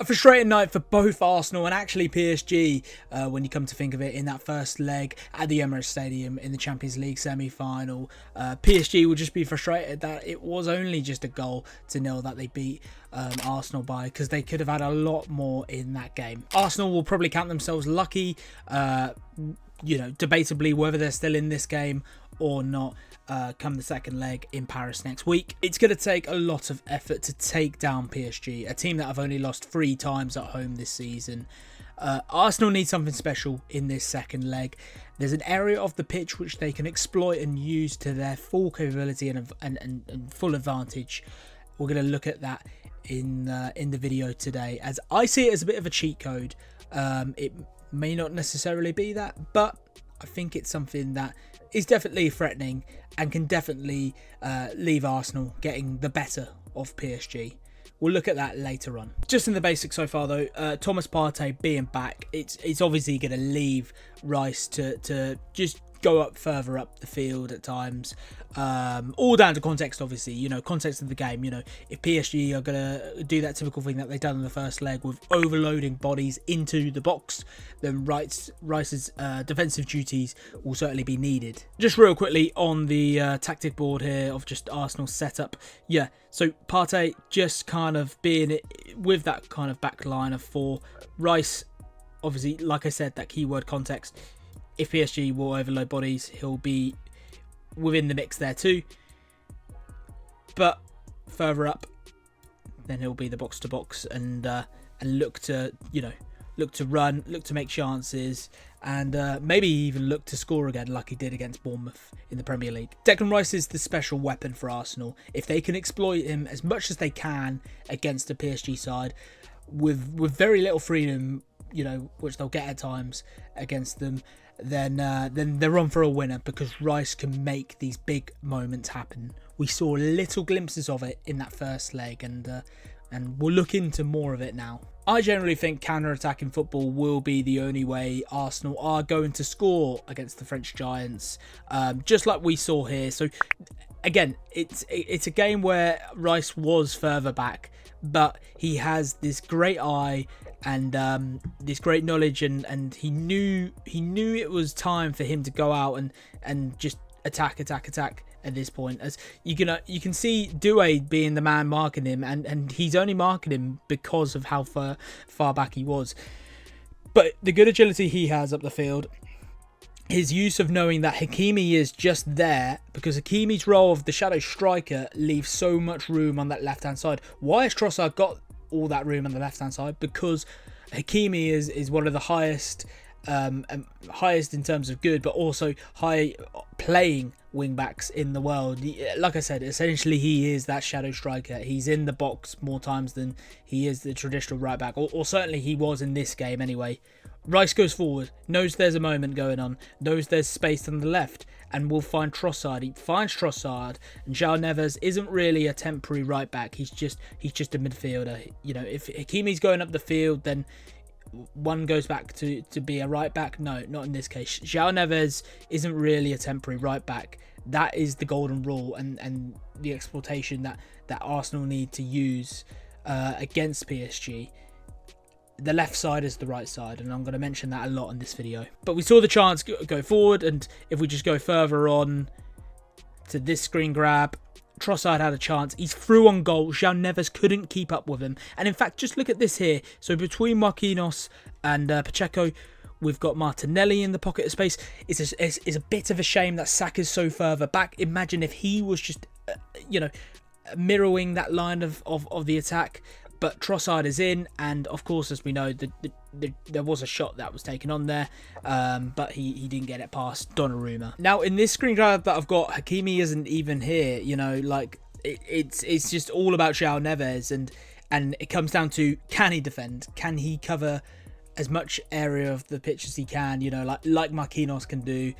A frustrating night for both Arsenal and actually PSG when you come to think of it, in that first leg at the Emirates Stadium in the Champions League semi-final. PSG will just be frustrated that it was only just a goal to nil that they beat Arsenal by, because they could have had a lot more in that game. Arsenal will probably count themselves lucky, you know, debatably whether they're still in this game or not. Come the second leg in Paris next week. It's going to take a lot of effort to take down PSG, a team that have only lost 3 times at home this season. Arsenal need something special in this second leg. There's an area of the pitch which they can exploit and use to their full capability and full advantage. We're going to look at that in the video today, as I see it as a bit of a cheat code. It may not necessarily be that, but I think it's something that is definitely threatening and can definitely leave Arsenal getting the better of PSG. We'll look at that later on. Just in the basics so far though, Thomas Partey being back, it's obviously going to leave Rice to just go up further up the field at times. All down to context, obviously, you know, context of the game. You know, if PSG are going to do that typical thing that they've done in the first leg with overloading bodies into the box, then Rice's defensive duties will certainly be needed. Just real quickly on the tactic board here of just Arsenal's setup. Yeah, so Partey just kind of being with that kind of back line of 4. Rice, obviously, like I said, that keyword context. If PSG will overload bodies, he'll be within the mix there too. But further up, then he'll be the box to box and look to, you know, look to run, look to make chances, and maybe even look to score again, like he did against Bournemouth in the Premier League. Declan Rice is the special weapon for Arsenal. If they can exploit him as much as they can against the PSG side, with very little freedom, you know, which they'll get at times against them, then they're on for a winner, because Rice can make these big moments happen. We saw little glimpses of it in that first leg, and we'll look into more of it now. I generally think counter-attacking football will be the only way Arsenal are going to score against the French giants, just like we saw here. So again, it's a game where Rice was further back, but he has this great eye and this great knowledge, and he knew it was time for him to go out and just attack at this point. As you can see Doué being the man marking him, and he's only marking him because of how far back he was. But the good agility he has up the field, his use of knowing that Hakimi is just there, because Hakimi's role of the shadow striker leaves so much room on that left hand side. Why has Trossard got all that room on the left hand side? Because Hakimi is one of the highest in terms of good, but also high playing wing backs in the world. Like I said, essentially he is that shadow striker. He's in the box more times than he is the traditional right back, or certainly he was in this game anyway. Rice goes forward, knows there's a moment going on, knows there's space on the left, and will find Trossard. He finds Trossard, and João Neves isn't really a temporary right back. He's just a midfielder. You know, if Hakimi's going up the field, then one goes back to be a right back. No, not in this case. João Neves isn't really a temporary right back. That is the golden rule and the exploitation that Arsenal need to use against PSG. The left side is the right side, and I'm going to mention that a lot in this video. But we saw the chance go forward, and if we just go further on to this screen grab, Trossard had a chance. He's through on goal. João Neves couldn't keep up with him. And in fact, just look at this here. So between Marquinhos and Pacheco, we've got Martinelli in the pocket of space. It's a bit of a shame that Saka's so further back. Imagine if he was just, you know, mirroring that line of the attack. But Trossard is in, and of course, as we know, there was a shot that was taken on there, but he didn't get it past Donnarumma. Now, in this screen grab that I've got, Hakimi isn't even here. You know, like it's just all about João Neves, and it comes down to, can he defend? Can he cover as much area of the pitch as he can? You know, like Marquinhos can do,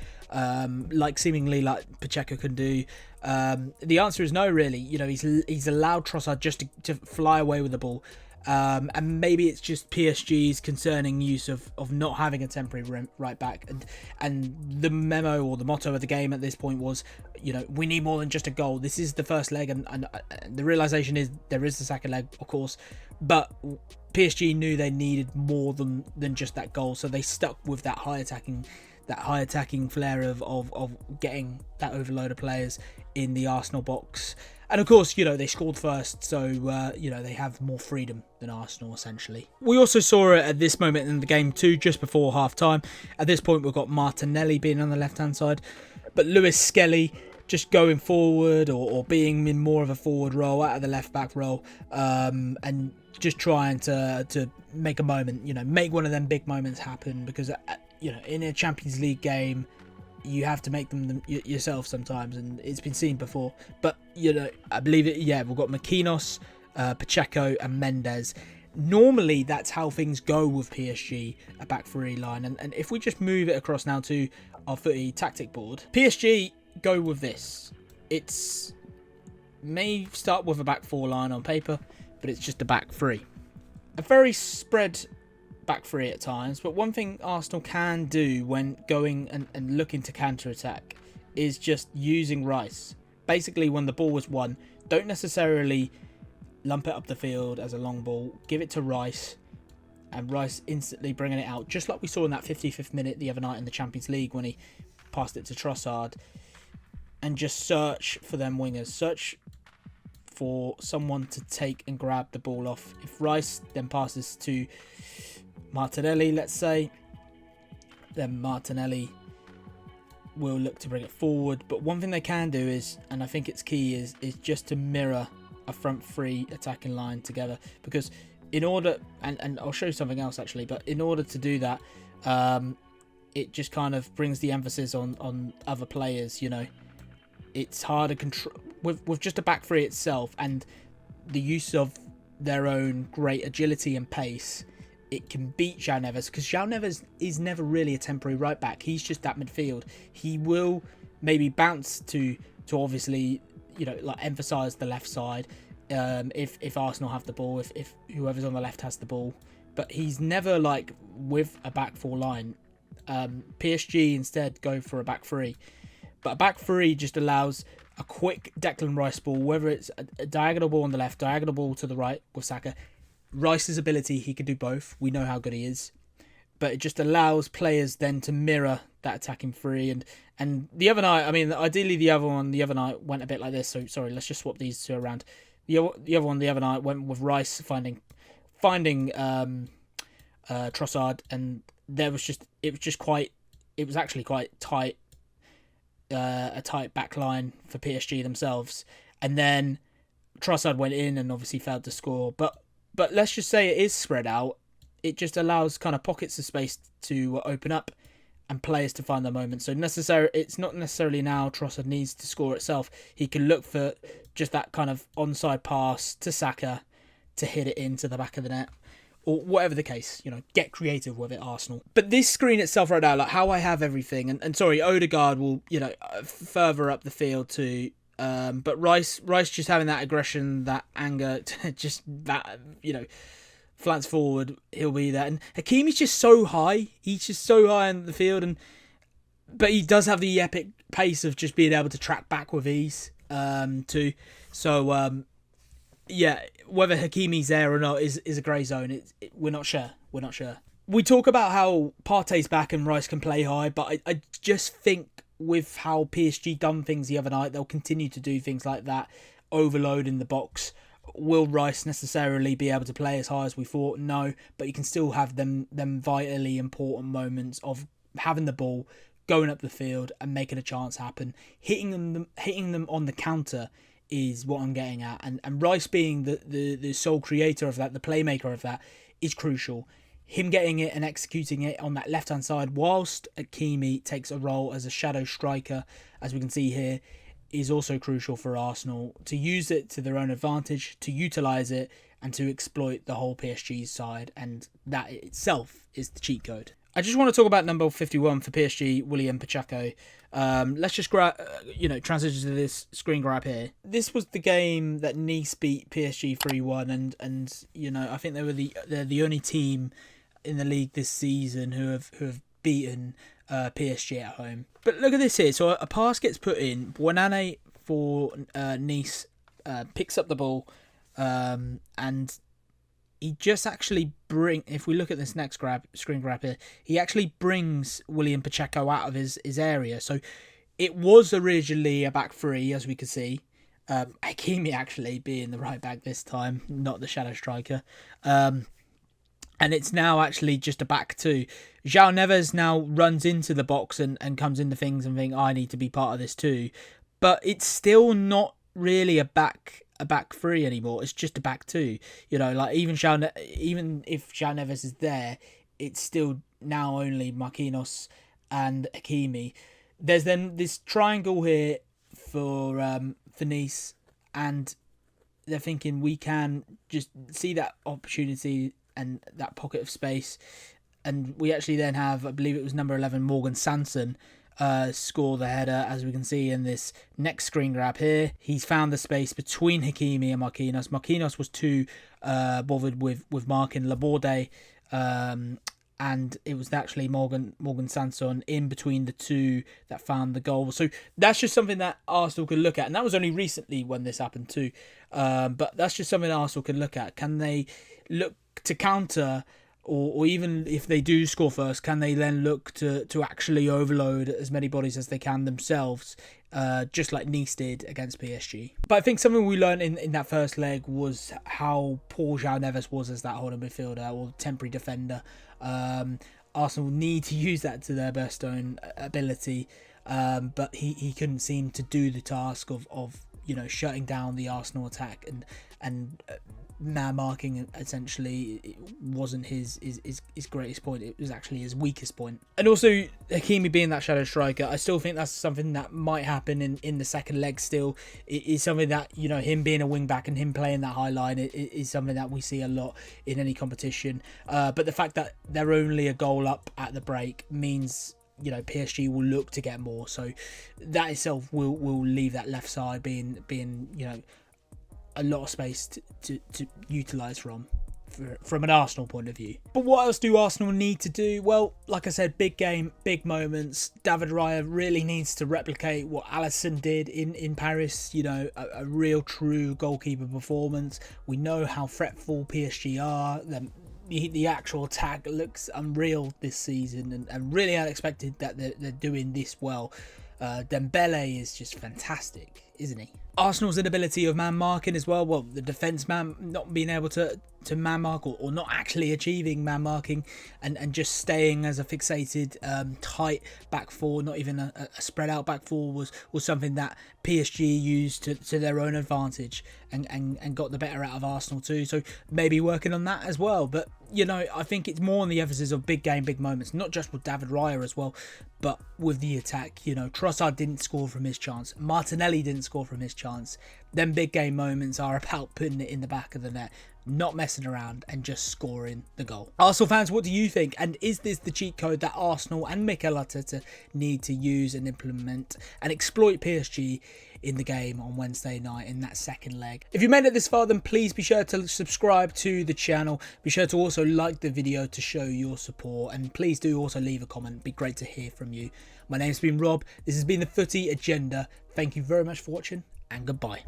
like seemingly like Pacheco can do. The answer is no, really. You know, he's allowed Trossard just to fly away with the ball, And maybe it's just PSG's concerning use of not having a temporary right back, and the memo or the motto of the game at this point was, we need more than just a goal. This is the first leg, and the realization is there is the second leg, of course, but PSG knew they needed more than just that goal, so they stuck with that high attacking flair of getting that overload of players in the Arsenal box. And of course, they scored first, so, they have more freedom than Arsenal, essentially. We also saw it at this moment in the game too, just before half-time. At this point, we've got Martinelli being on the left-hand side, but Lewis Skelly just going forward or being in more of a forward role, out of the left-back role, and just trying to make a moment, make one of them big moments happen, because, in a Champions League game, you have to make them yourself sometimes, and it's been seen before. But, I believe it, we've got Makinos, Pacheco and Mendes. Normally, that's how things go with PSG, a back three line. And if we just move it across now to our footy tactic board, PSG go with this. It's may start with a back four line on paper, but it's just a back three. A very spread back three at times, but one thing Arsenal can do when going and looking to counter-attack is just using Rice. Basically, when the ball was won, don't necessarily lump it up the field as a long ball, give it to Rice, and Rice instantly bringing it out, just like we saw in that 55th minute the other night in the Champions League when he passed it to Trossard, and just search for them wingers, search for someone to take and grab the ball off. If Rice then passes to Martinelli, let's say, then Martinelli will look to bring it forward. But one thing they can do is, and I think it's key, is just to mirror a front three attacking line together, because in order, and I'll show you something else actually, but in order to do that, it just kind of brings the emphasis on other players. It's hard to control with just a back three itself, and the use of their own great agility and pace. It can beat João Neves, because João Neves is never really a temporary right back. He's just that midfield. He will maybe bounce to obviously, emphasise the left side if Arsenal have the ball, if whoever's on the left has the ball. But he's never with a back four line. PSG instead go for a back three. But a back three just allows a quick Declan Rice ball, whether it's a diagonal ball on the left, diagonal ball to the right with Saka. Rice's ability, he can do both. We know how good he is. But it just allows players then to mirror that attacking three. And the other night, ideally the other night went a bit like this. So, sorry, let's just swap these two around. The other one the other night went with Rice finding Trossard. And it was actually quite tight. A tight back line for PSG themselves. And then Trossard went in and obviously failed to score. But let's just say it is spread out. It just allows kind of pockets of space to open up and players to find their moment. So it's not necessarily now Trossard needs to score itself. He can look for just that kind of onside pass to Saka to hit it into the back of the net. Or whatever the case, get creative with it, Arsenal. But this screen itself right now, how I have everything, and sorry, Odegaard will, further up the field too. But Rice just having that aggression, that anger, just that, flants forward, he'll be there. And Hakimi's just so high. He's just so high in the field, but he does have the epic pace of just being able to track back with ease, too. So, whether Hakimi's there or not is a grey zone. We're not sure. We talk about how Partey's back and Rice can play high, but I just think with how PSG done things the other night, they'll continue to do things like that, overload in the box. Will Rice necessarily be able to play as high as we thought? No, but you can still have them vitally important moments of having the ball, going up the field and making a chance happen. Hitting them on the counter is what I'm getting at. And Rice being the sole creator of that, the playmaker of that, is crucial. Him getting it and executing it on that left-hand side whilst Hakimi takes a role as a shadow striker, as we can see here, is also crucial for Arsenal to use it to their own advantage, to utilise it and to exploit the whole PSG side. And that itself is the cheat code. I just want to talk about number 51 for PSG, William Pacheco. Let's just transition to this screen grab here. This was the game that Nice beat PSG 3-1, and I think they're the only team in the league this season who have beaten PSG at home. But look at this here. So a pass gets put in. Buonanne for Nice picks up the ball, and he just actually if we look at this next screen grab here, he actually brings William Pacheco out of his area. So it was originally a back three, as we could see. Hakimi actually being the right back this time, not the shadow striker. And it's now actually just a back two. João Neves now runs into the box and comes into things and think, I need to be part of this too. But it's still not really a back three anymore. It's just a back two. Like even if João Neves is there, it's still now only Marquinhos and Hakimi. There's then this triangle here for Nice, and they're thinking we can just see that opportunity and that pocket of space, and we actually then have, I believe it was number 11 Morgan Sanson, score the header, as we can see in this next screen grab here. He's found the space between Hakimi and Marquinhos. Marquinhos was too bothered with marking Laborde, and it was actually Morgan Sanson in between the two that found the goal. So that's just something that Arsenal could look at, and that was only recently when this happened too. But that's just something Arsenal can look at. Can they look to counter? Or even if they do score first, can they then look to actually overload as many bodies as they can themselves, just like Nice did against PSG? But I think something we learned in that first leg was how poor João Neves was as that holding midfielder or temporary defender. Arsenal need to use that to their best own ability, but he couldn't seem to do the task of shutting down the Arsenal attack, and man marking essentially wasn't his greatest point. It was actually his weakest point. And also Hakimi being that shadow striker, I still think that's something that might happen in the second leg still. It is something that, him being a wing back and him playing that high line is something that we see a lot in any competition. But the fact that they're only a goal up at the break means PSG will look to get more. So that itself will leave that left side being a lot of space to utilise from an Arsenal point of view. But what else do Arsenal need to do? Well, like I said, big game, big moments. David Raya really needs to replicate what Alisson did in Paris. A real true goalkeeper performance. We know how fretful PSG are. The actual attack looks unreal this season, and really unexpected that they're doing this well. Dembele is just fantastic, isn't he? Arsenal's inability of man marking as well. Well, the defence man not being able to man mark or not actually achieving man marking and just staying as a fixated tight back four, not even a spread out back four was something that PSG used to their own advantage and got the better out of Arsenal too. So maybe working on that as well. But I think it's more on the emphasis of big game, big moments, not just with David Raya as well, but with the attack. Trossard didn't score from his chance. Martinelli didn't score from his chance. Them big game moments are about putting it in the back of the net, not messing around and just scoring the goal. Arsenal fans, what do you think? And is this the cheat code that Arsenal and Mikel Arteta need to use and implement and exploit PSG in the game on Wednesday night in that second leg? If you made it this far, then please be sure to subscribe to the channel. Be sure to also like the video to show your support, and please do also leave a comment. It'd be great to hear from you. My name's been Rob. This has been the Footy Agenda. Thank you very much for watching, and goodbye.